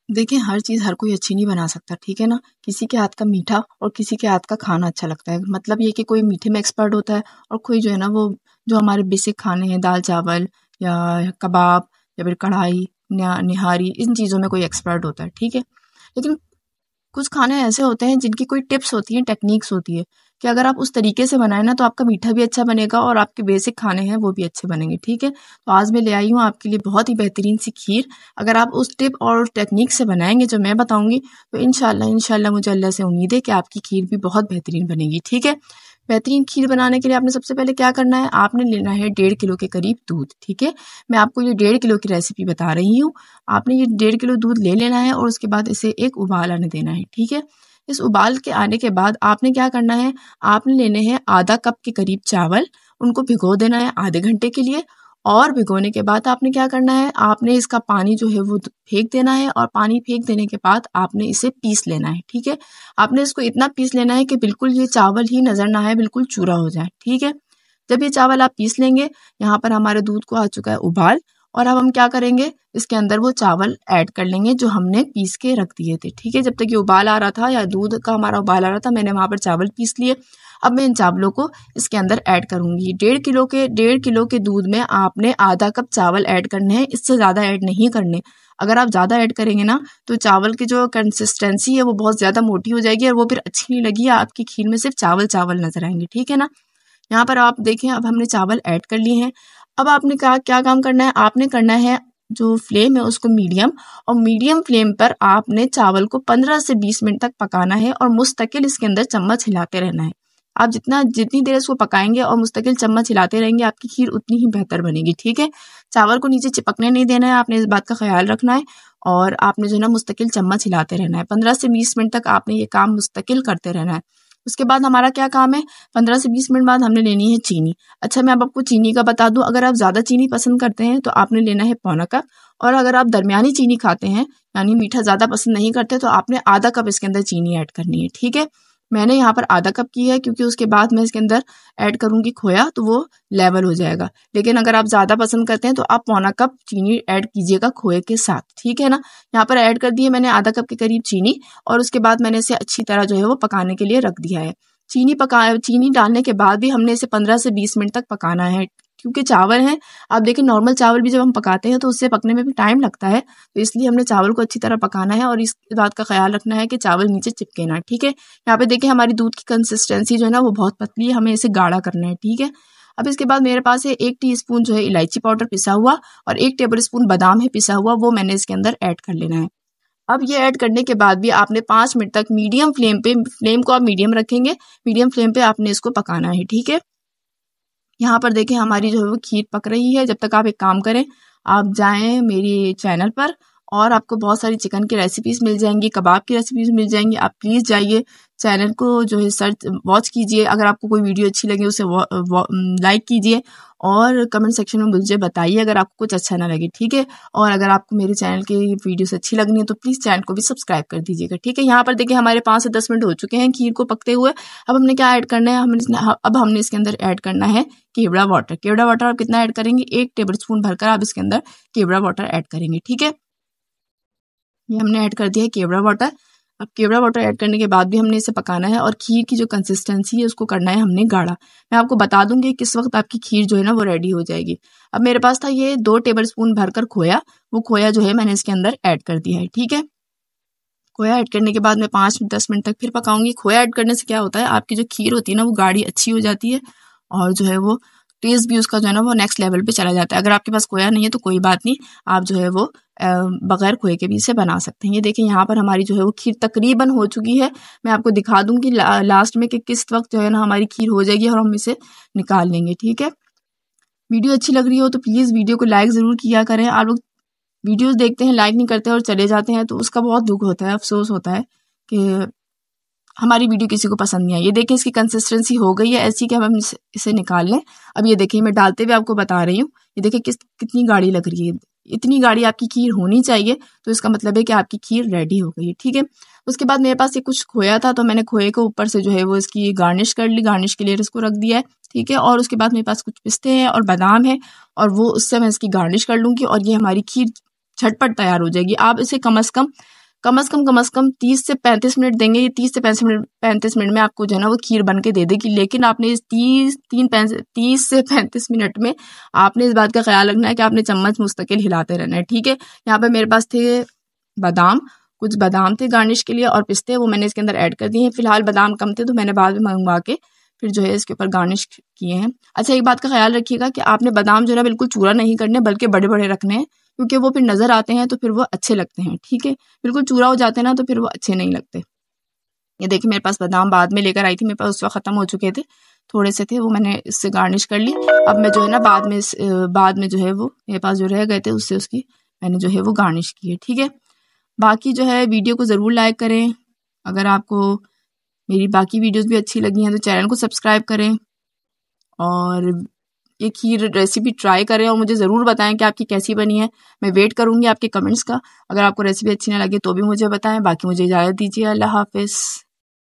देखिए, हर चीज़ हर कोई अच्छी नहीं बना सकता, ठीक है ना? किसी के हाथ का मीठा और किसी के हाथ का खाना अच्छा लगता है। मतलब ये कि कोई मीठे में एक्सपर्ट होता है और कोई जो है ना वो जो हमारे बेसिक खाने हैं दाल-चावल या कबाब या फिर कढ़ाई, निहारी इन चीज़ों में कोई एक्सपर्ट होता है, ठीक है? लेकिन कुछ खाने ऐसे होते हैं जिनकी कोई टिप्स होती हैं, टेक्निक्स होती है कि अगर आप उस तरीके से बनाएँ ना तो आपका मीठा भी अच्छा बनेगा और आपके बेसिक खाने हैं वो भी अच्छे बनेंगे, ठीक है? तो आज मैं ले आई हूँ आपके लिए बहुत ही बेहतरीन सी खीर। अगर आप उस टिप और टेक्निक से बनाएँगे जो मैं बताऊँगी तो इंशाल्लाह मुझे अल्लाह से उम्मीद है कि आपकी खीर भी बहुत बेहतरीन बनेगी, ठीक है? बेहतरीन खीर बनाने के लिए आपने सबसे पहले क्या करना है, आपने लेना है 1.5 किलो के करीब दूध, ठीक है? मैं आपको ये 1.5 किलो की रेसिपी बता रही हूँ। आपने ये 1.5 किलो दूध ले लेना है और उसके बाद इसे एक उबाल आने देना है, ठीक है? इस उबाल के आने के बाद आपने क्या करना है, आपने लेने हैं आधा कप के करीब चावल, उनको भिगो देना है आधे घंटे के लिए और भिगोने के बाद आपने क्या करना है, आपने इसका पानी जो है वो फेंक देना है और पानी फेंक देने के बाद आपने इसे पीस लेना है, ठीक है? आपने इसको इतना पीस लेना है कि बिल्कुल ये चावल ही नज़र ना आए, बिल्कुल चूरा हो जाए, ठीक है? जब ये चावल आप पीस लेंगे, यहाँ पर हमारे दूध को आ चुका है उबाल और अब हम क्या करेंगे, इसके अंदर वो चावल ऐड कर लेंगे जो हमने पीस के रख दिए थे, ठीक है? जब तक ये उबाल आ रहा था या दूध का हमारा उबाल आ रहा था, मैंने वहाँ पर चावल पीस लिए। अब मैं इन चावलों को इसके अंदर ऐड करूँगी। 1.5 किलो के दूध में आपने आधा कप चावल ऐड करने हैं, इससे ज़्यादा ऐड नहीं करने। अगर आप ज़्यादा ऐड करेंगे ना, तो चावल की जो कंसिस्टेंसी है वो बहुत ज़्यादा मोटी हो जाएगी और वो फिर अच्छी नहीं लगेगी, आपकी खीर में सिर्फ चावल-चावल नज़र आएँगे, ठीक है ना? यहाँ पर आप देखें अब हमने चावल ऐड कर लिए हैं। अब आपने कहा क्या काम करना है, आपने करना है जो फ्लेम है उसको मीडियम और मीडियम फ्लेम पर आपने चावल को 15 से 20 मिनट तक पकाना है और मुस्तकिल इसके अंदर चम्मच हिलाते रहना है। आप जितनी देर इसको पकाएंगे और मुस्तकिल चम्मच हिलाते रहेंगे आपकी खीर उतनी ही बेहतर बनेगी, ठीक है? चावल को नीचे चिपकने नहीं देना है, आपने इस बात का ख्याल रखना है और आपने जो है ना मुस्तकिल चम्मच हिलाते रहना है। 15 से 20 मिनट तक आपने ये काम मुस्तकिल करते रहना है। उसके बाद हमारा क्या काम है, 15 से 20 मिनट बाद हमने लेनी है चीनी। अच्छा, मैं अब आपको चीनी का बता दूं, अगर आप ज़्यादा चीनी पसंद करते हैं तो आपने लेना है पौना कप और अगर आप दरमियानी चीनी खाते हैं यानी मीठा ज़्यादा पसंद नहीं करते तो आपने आधा कप इसके अंदर चीनी ऐड करनी है, ठीक है? मैंने यहाँ पर आधा कप की है क्योंकि उसके बाद मैं इसके अंदर ऐड करूँगी खोया तो वो लेवल हो जाएगा। लेकिन अगर आप ज़्यादा पसंद करते हैं तो आप पौना कप चीनी ऐड कीजिएगा खोए के साथ, ठीक है ना? यहाँ पर ऐड कर दिए मैंने आधा कप के करीब चीनी और उसके बाद मैंने इसे अच्छी तरह जो है वो पकाने के लिए रख दिया है। चीनी डालने के बाद भी हमने इसे 15 से 20 मिनट तक पकाना है क्योंकि चावल हैं, आप देखिए नॉर्मल चावल भी जब हम पकाते हैं तो उससे पकने में भी टाइम लगता है, तो इसलिए हमने चावल को अच्छी तरह पकाना है और इस बात का ख्याल रखना है कि चावल नीचे चिपके ना, ठीक है? यहाँ पे देखिए हमारी दूध की कंसिस्टेंसी जो है ना वो बहुत पतली है, हमें इसे गाढ़ा करना है, ठीक है? अब इसके बाद मेरे पास है 1 टीस्पून जो है इलायची पाउडर पिसा हुआ और 1 टेबल स्पून बादाम है पिसा हुआ, वो मैंने इसके अंदर ऐड कर लेना है। अब ये ऐड करने के बाद भी आपने 5 मिनट तक मीडियम फ्लेम पे, फ्लेम को आप मीडियम रखेंगे, मीडियम फ्लेम पे आपने इसको पकाना है, ठीक है? यहाँ पर देखें हमारी जो है वो खीर पक रही है। जब तक आप एक काम करें, आप जाएं मेरे चैनल पर और आपको बहुत सारी चिकन की रेसिपीज़ मिल जाएंगी, कबाब की रेसिपीज़ मिल जाएंगी। आप प्लीज़ जाइए चैनल को जो है सर्च वॉच कीजिए। अगर आपको कोई वीडियो अच्छी लगे उसे लाइक कीजिए और कमेंट सेक्शन में मुझे बताइए अगर आपको कुछ अच्छा ना लगे, ठीक है? और अगर आपको मेरे चैनल की वीडियोस अच्छी लगनी है तो प्लीज़ चैनल को भी सब्सक्राइब कर दीजिएगा, ठीक है? यहाँ पर देखिए हमारे 5 से 10 मिनट हो चुके हैं खीर को पकते हुए। अब हमने क्या ऐड करना है, अब हमने इसके अंदर ऐड करना है केवड़ा वाटर। केवड़ा वाटर आप कितना ऐड करेंगे, 1 टेबल स्पून भरकर आप इसके अंदर केवड़ा वाटर ऐड करेंगे, ठीक है? ये हमने ऐड कर दिया है केवड़ा वाटर। अब केवड़ा वाटर ऐड करने के बाद भी हमने इसे पकाना है और खीर की जो कंसिस्टेंसी है उसको करना है हमने गाढ़ा। मैं आपको बता दूंगी किस वक्त आपकी खीर जो है ना वो रेडी हो जाएगी। अब मेरे पास था ये 2 टेबल स्पून भरकर खोया, वो खोया जो है मैंने इसके अंदर ऐड कर दिया है, ठीक है? खोया ऐड करने के बाद मैं 5-10 मिनट तक फिर पकाऊंगी। खोया ऐड करने से क्या होता है, आपकी जो खीर होती है ना वो गाढ़ी अच्छी हो जाती है और जो है वो टेस्ट भी उसका जो है ना वो नेक्स्ट लेवल पे चला जाता है। अगर आपके पास खोया नहीं है तो कोई बात नहीं, आप जो है वो बगैर खोए के भी इसे बना सकते हैं। ये देखिए यहाँ पर हमारी जो है वो खीर तकरीबन हो चुकी है। मैं आपको दिखा दूंगी लास्ट में कि किस वक्त जो है ना हमारी खीर हो जाएगी और हम इसे निकाल लेंगे, ठीक है? वीडियो अच्छी लग रही हो तो प्लीज़ वीडियो को लाइक ज़रूर किया करें। आप लोग वीडियोस देखते हैं, लाइक नहीं करते और चले जाते हैं तो उसका बहुत दुख होता है, अफसोस होता है कि हमारी वीडियो किसी को पसंद नहीं आई। ये देखिए इसकी कंसिस्टेंसी हो गई है ऐसी कि अब हम इसे निकाल लें। अब ये देखिए मैं डालते हुए आपको बता रही हूँ, ये देखिए कितनी गाढ़ी लग रही है। इतनी गाढ़ी आपकी खीर होनी चाहिए, तो इसका मतलब है कि आपकी खीर रेडी हो गई है, ठीक है? उसके बाद मेरे पास ये कुछ खोया था तो मैंने खोए को ऊपर से जो है वो इसकी गार्निश कर ली, गार्निश के लिए इसको रख दिया है, ठीक है? और उसके बाद मेरे पास कुछ पिस्ते हैं और बादाम है और वो उससे मैं इसकी गार्निश कर लूँगी और ये हमारी खीर झटपट तैयार हो जाएगी। आप इसे कम से कम 30 से 35 मिनट देंगे। ये 30 से 35 मिनट में आपको जो है ना वो खीर बन के दे देगी। लेकिन आपने इस 30 से 35 मिनट में आपने इस बात का ख्याल रखना है कि आपने चम्मच मुस्तकिल हिलाते रहना है, ठीक है। यहाँ पे मेरे पास थे बादाम, कुछ बादाम थे गार्निश के लिए, और पिस्ते, वो मैंने इसके अंदर ऐड कर दिए हैं। फिलहाल बादाम कम थे तो मैंने बाद में मंगवा के फिर जो है इसके ऊपर गार्निश किए हैं। अच्छा, एक बात का ख्याल रखिएगा कि आपने बादाम जो है ना बिल्कुल चूरा नहीं करने, बल्कि बड़े बड़े रखने हैं, क्योंकि वो फिर नज़र आते हैं तो फिर वो अच्छे लगते हैं, ठीक है। बिल्कुल चूरा हो जाते हैं ना तो फिर वो अच्छे नहीं लगते। ये देखिए मेरे पास बादाम बाद में लेकर आई थी, मेरे पास उस वक्त ख़त्म हो चुके थे, थोड़े से थे, वो मैंने इससे गार्निश कर ली। अब मैं जो है ना बाद में जो है वो मेरे पास जो रह गए थे उससे उसकी मैंने जो है वो गार्निश की है, ठीक है। बाकी जो है वीडियो को ज़रूर लाइक करें। अगर आपको मेरी बाकी वीडियोस भी अच्छी लगी हैं तो चैनल को सब्सक्राइब करें और ये खीर रेसिपी ट्राई करें और मुझे ज़रूर बताएं कि आपकी कैसी बनी है। मैं वेट करूँगी आपके कमेंट्स का। अगर आपको रेसिपी अच्छी ना लगे तो भी मुझे बताएं। बाकी मुझे इजाज़त दीजिए। अल्लाह हाफ़िज़।